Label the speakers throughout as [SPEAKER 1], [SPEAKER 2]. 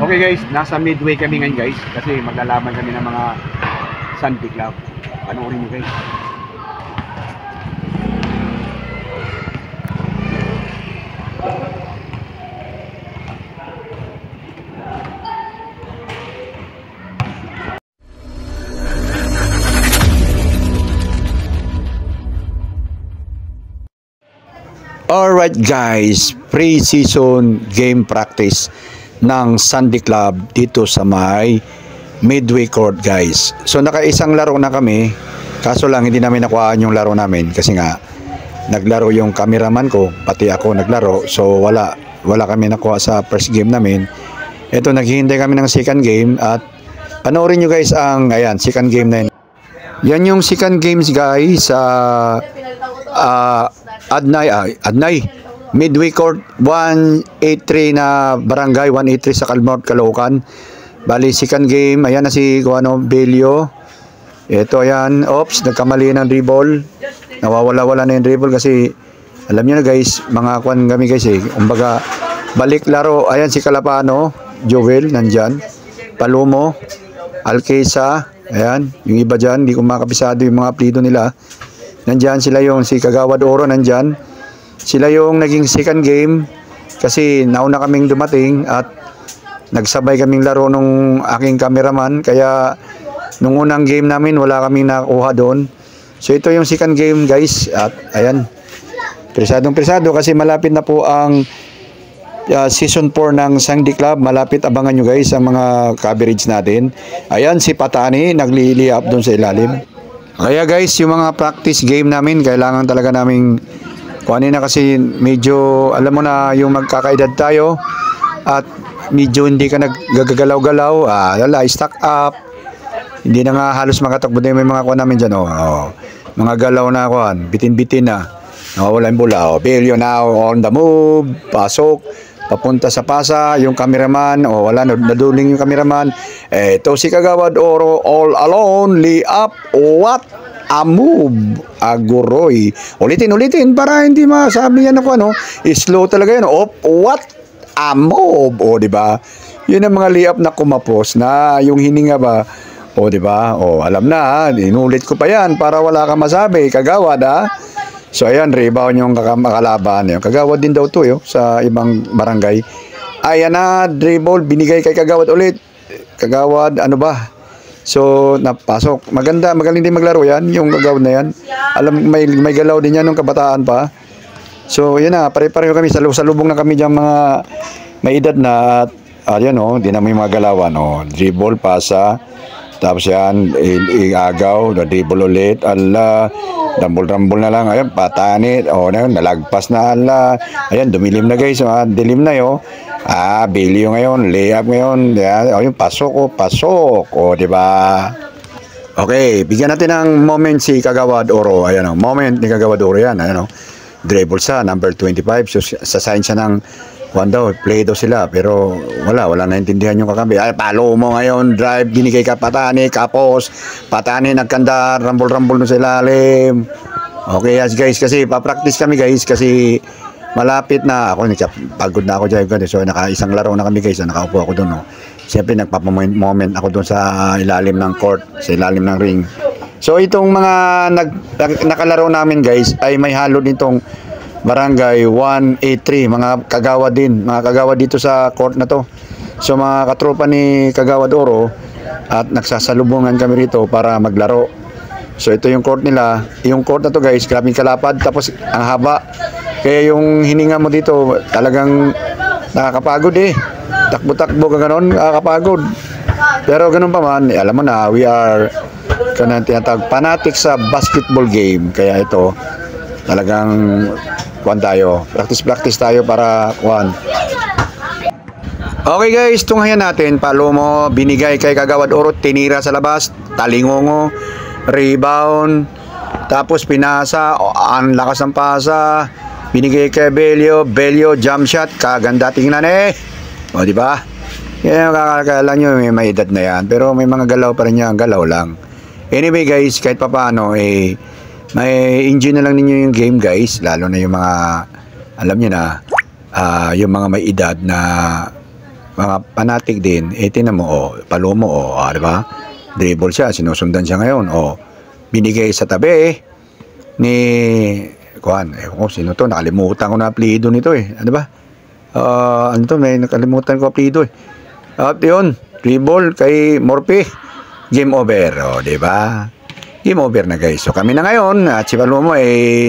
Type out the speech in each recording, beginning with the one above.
[SPEAKER 1] Okay guys, nasa midway kami ngayon guys kasi maglalaban kami ng mga Sunday Club. Panoorin nyo guys. Alright guys, pre-season game practice ng Sunday Club dito sa may Midway Court guys. So nakaisang laro na kami, kaso lang hindi namin nakuhaan yung laro namin kasi nga naglaro yung cameraman ko, pati ako naglaro. So wala kami nakuha sa first game namin. Ito, naghihintay kami ng second game at panoorin nyo guys ang second game na yun. Yan yung second games guys. Adnay Midway Court 183 na barangay 183 sa Calmort, Caloocan. Bali second game, ayan na si Belio. Ito ayan, oops, nagkamali ng dribble. Nawawala-wala na yung dribble kasi alam niyo na guys, mga kwan kami guys kumbaga balik laro. Ayan si Calapano, Joel nandyan, Palomo, Alquesa, ayan, yung iba dyan, hindi ko makabisado yung mga apelido nila. Nandyan sila, yung si Kagawad Oro nandyan. Sila yung naging second game kasi nauna kaming dumating at nagsabay kaming laro nung aking cameraman. Kaya nung unang game namin wala kaming nakuha doon. So ito yung second game guys. At ayan, presadong kasi malapit na po ang season 4 ng Sunday Club. Malapit, abangan nyo guys ang mga coverage natin. Ayan si Patani naglili up doon sa ilalim. Kaya guys, yung mga practice game namin, kailangan talaga naming kuhanin na kasi medyo, alam mo na, yung magkakaedad tayo at medyo hindi ka naggagalaw-galaw, stack up, hindi na nga halos makatakbo na yung mga kuha namin dyan, mga galaw na kuhan, bitin-bitin na, nawawala yung bola, Belio now on the move, pasok, papunta sa pasa, yung cameraman, wala, naduling yung cameraman. Ito si Kagawad Oro, all alone, lay up, what a move, Aguroy. Ulitin, para hindi masabi yan ako, slow talaga yan, what a move, diba? Yun ang mga lay up na kumapos, na yung hininga ba, diba? Alam na, inulit ko pa yan, para wala kang masabi, Kagawad, So ayan, rebound yung kakalaban. Yung Kagawad din daw to sa ibang barangay. Ayan na, dribble, binigay kay Kagawad ulit. Kagawad, ano ba? So, napasok. Magaling din maglaro yan, yung Kagawad na yan. Alam, may galaw din yan nung kabataan pa. So, yan na, pare-pareho kami. Salubong na kami dyan mga may edad na. At yan di namin mga galawan. Dribble, pasa. Tapos yan, agaw, dribble ulit. Ala, rambol na lang. Ayan, Patani. Nalagpas na. Ala. Ayan, dumilim na guys. Dilim na Belio ngayon, layup ngayon. Yung pasok. Diba? Okay, bigyan natin ng moment si Kagawad Oro. Ayan moment ni Kagawad Oro yan. Ayan dribble sa number 25. So, sa sign siya ng play daw sila, pero wala naintindihan yung kakampi. Palo mo ngayon, drive, binigay ka Patani, kapos, Patani nagkanda, rambol na sa ilalim. Okay guys, kasi papractice kami guys, kasi malapit na ako, pagod na ako dyan, so naka-isang laro na kami guys, nakaupo ako doon. Siyempre nagpapamoment ako doon sa ilalim ng court, sa ilalim ng ring. So itong mga nakalaro namin guys, ay may halo nitong Barangay 183, mga kagawad din, mga kagawad dito sa court na to. So mga katropa ni Kagawad Oro at nagsasalubungan kami rito para maglaro. So ito yung court nila. Yung court na to guys, grabing kalapad, tapos ang haba. Kaya yung hininga mo dito talagang nakakapagod Takbo-takbo ka ganon, nakakapagod. Pero ganun pa man, alam mo na, we are tinatawag fanatic sa basketball game. Kaya ito talagang practice tayo para Okay guys, tunghayan natin. Palomo, binigay kay Kagawad Oro, tinira sa labas, talingongo, rebound, tapos pinasa, ang lakas ng pasa, binigay kay Belio, jump shot, kaganda tingnan diba? Yan, kakakala nyo, may edad na yan, pero may mga galaw pa rin yan, galaw lang. Anyway guys, kahit pa paano, may enjoy na lang ninyo yung game guys, lalo na yung mga, alam nyo na, yung mga may edad na mga fanatic din, tinan mo, Palomo, di ba? Dribble siya, sinusundan siya ngayon, binigay sa tabi, ni, sino to? Nakalimutan ko na apelido nito ano ba? Ano to, may nakalimutan ko apelido At yun, dribble kay Morphy, game over, di ba? Game over na guys. So kami na ngayon, at si Palomo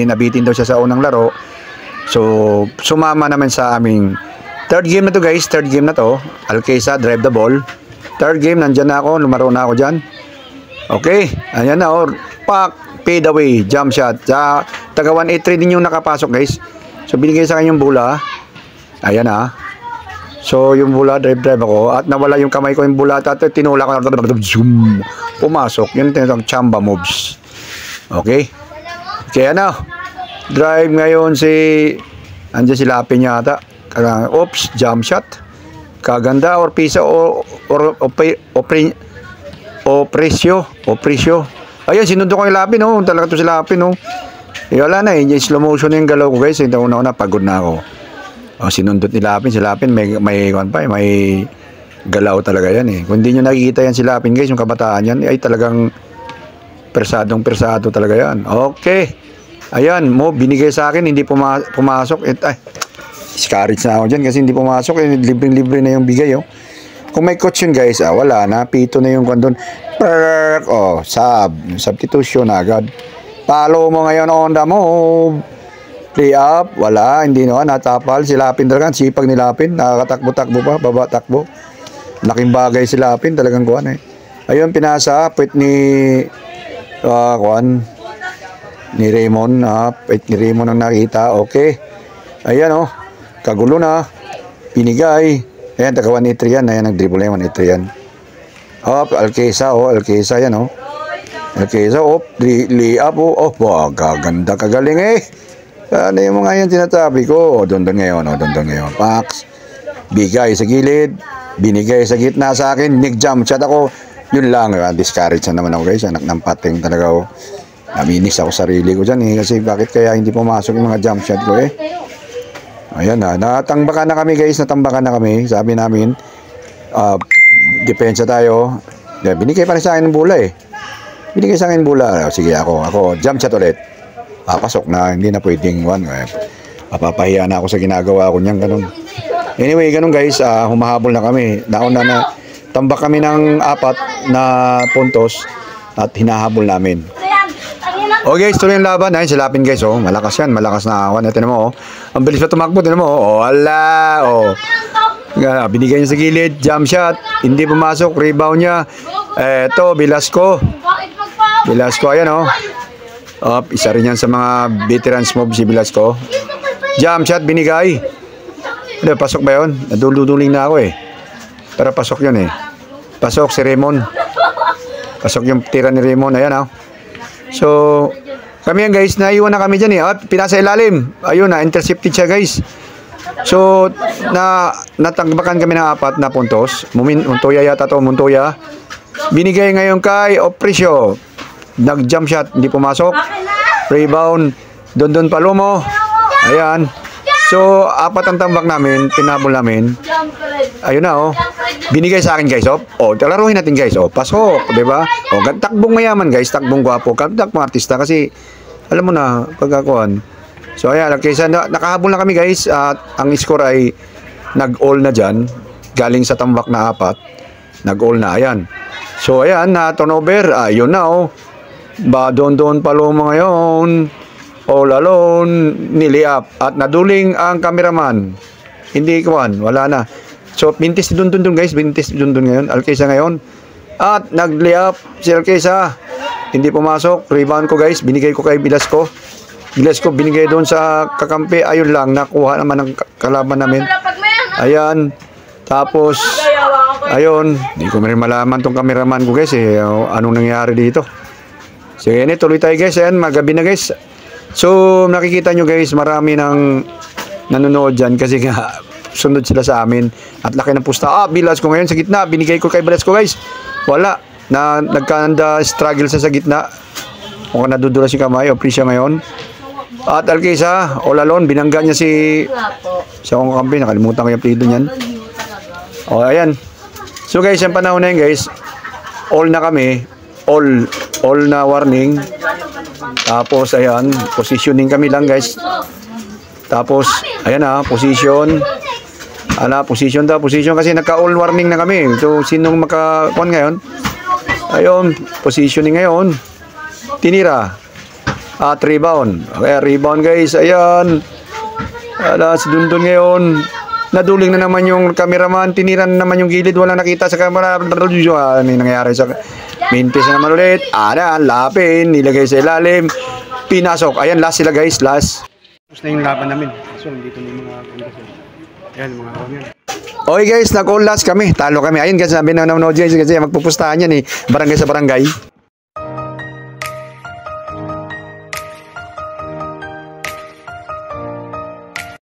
[SPEAKER 1] nabitin daw siya sa unang laro. So, sumama naman sa aming third game na to guys. Third game na to. Alqueza, drive the ball. Third game, nandyan na ako. Lumaro na ako dyan. Okay. Ayan na Pak, fade away. Jump shot. Sa taga 183 din yung nakapasok guys. So, binigay sa kanyang bola. Ayan na. So, yung bola, drive ako. At nawala yung kamay ko yung bola. At tinula ko. Zoom. Pumasok. Yun tinatawag chamba moves. Okay. Kaya na. Drive ngayon andyan si Lapin yata. Oops, jump shot. Kaganda or pisa o presyo. Ayan, sinundo ko yung Lapin Talaga to si Lapin wala na slow motion yung galaw ko guys. Hindi una pagod na ako. Sinundot ni Lapin. Si Lapin may galaw talaga yan Kung hindi nyo nakikita yan si Lapin guys, yung kabataan yan, ay talagang persado talaga yan. Okay. Ayan, binigay sa akin, hindi pumasok. Discourage na ako dyan kasi hindi pumasok. Libre na yung bigay. Kung may coach yun guys, wala na. Pito na yung kondon. Substitution agad. Palo mo ngayon on the move. Play up, wala. Hindi natapal. Si Lapin talaga. Sipag ni Lapin. Nakakatakbo-takbo pa. Baba, takbo. Laking bagay si Lapin. Talagang Ayun, pinasa. Pwet ni ni Raymond, ni Raymond ang nakita. Okay. Ayan kagulo na. Pinigay. Ayan, taga 183 yan. Ayan, nag-dribble na yung 183 yan. Alqueza, Alqueza yan Alqueza, lay up, gaganda, kagaling Ano yung mga yan sinasabi ko? Dondon ngayon, Pax. Bigay sa gilid. Binigay sa gitna sa akin. Nag-jump shot ako. Yun lang. Discourage na naman ako guys. Anak ng pating talaga Naminis ako sarili ko dyan kasi bakit kaya hindi pumasok yung mga jump shot ko Ayan natambakan na kami guys, sabi namin, depensa tayo. Binigay pa rin sa akin ng bola Binigay sa akin ng bola. Sige ako, jump shot ulit. Pasok na, hindi na pwedeng mapapahiya na ako sa ginagawa ko niyan, ganun. Anyway, ganun guys, humahabol na kami. Nauna na, tambak kami ng 4 na puntos at hinahabol namin. Okay, guys, tuloy yung laban. Ayun, si Lapin guys, malakas yan, malakas na awan. Tignan mo, ang bilis na tumakbo, tignan mo, wala, binigay niya sa gilid, jump shot, hindi pumasok, rebound niya. Eto, Velasco, ayan isa rin yan sa mga veterans mob si Velasco. Jump shot, binigay. Pasok ba yun? Naduluduling na ako Pero pasok yun Pasok si Raymond. Pasok yung tira ni Raymond, ayan So, kami yan guys, naiwan na kami dyan At pinasa ilalim. Ayun intercepted siya guys. So, natagbakan kami ng 4 na puntos. Montoya yata to, Montoya. Binigay ngayon kay Opresyo. Nag-jump shot, hindi pumasok. Rebound, Dondon Palomo. Ayan. So, 4 ang tambak namin, pinabol namin. Ayun na Binigay sa akin guys laruhin natin guys pasok, 'di ba? Takbong mayaman guys, takbong gwapo, takbong artista kasi alam mo na pagkakuan. So ayan, kaysa nakahabol na kami guys at ang score ay nag-all na diyan galing sa tambak na 4. Nag-all na ayan. So ayan, na turnover, ayun na Dondon Palomo ngayon. All alone, niliap at naduling ang cameraman. Hindi kuan, wala na. So, bintis si Dondon guys, bintis si Dondon ngayon, Alqueza ngayon. At nag-layup si Alqueza. Hindi pumasok, rebound ko guys, binigay ko kay Velasco. Binigay doon sa kakampi, ayun lang, nakuha naman ng kalaban namin. Ayan, tapos, ayun, hindi ko rin malaman tong cameraman ko guys anong nangyari dito. Sige, tuloy tayo guys, ayan, magabi na guys. So, nakikita nyo guys, marami ng nanonood dyan kasi nga, sunod sila sa amin at laki ng pusta. Velasco ngayon sa gitna, binigay ko kay Velasco guys, wala nagkanda struggle sa gitna, mukhang nadudula si kamay Opresyo ngayon. At Alqueza all alone, binangga niya sa akong kampi, nakalimutan ko yung apelido niyan. O, ayan. So guys, yung panahon na yun guys, all na kami. All na warning. Tapos, ayan, positioning kami lang guys. Tapos, ayan ha, position. Position kasi nagka-all warning na kami. So, sinong makakuan ngayon? Ayun, positioning ngayon. Tinira. At rebound. Okay, rebound guys, ayan. Si Dundon ngayon. Naduling na naman yung cameraman, tinira na naman yung gilid, walang nakita sa camera. Ano yung nangyayari sa main piece na naman ulit. Lapin, nilagay sa ilalim, pinasok. Ayan, last sila guys, last.
[SPEAKER 2] Tapos na yung laban namin. So, nandito na yung mga kondisyon. Ayan, mga kawan yan.
[SPEAKER 1] Okay guys, nag-all last kami, talo kami. Ayun guys, sabi na nanonood guys, kasi magpupustahan yan barangay sa barangay.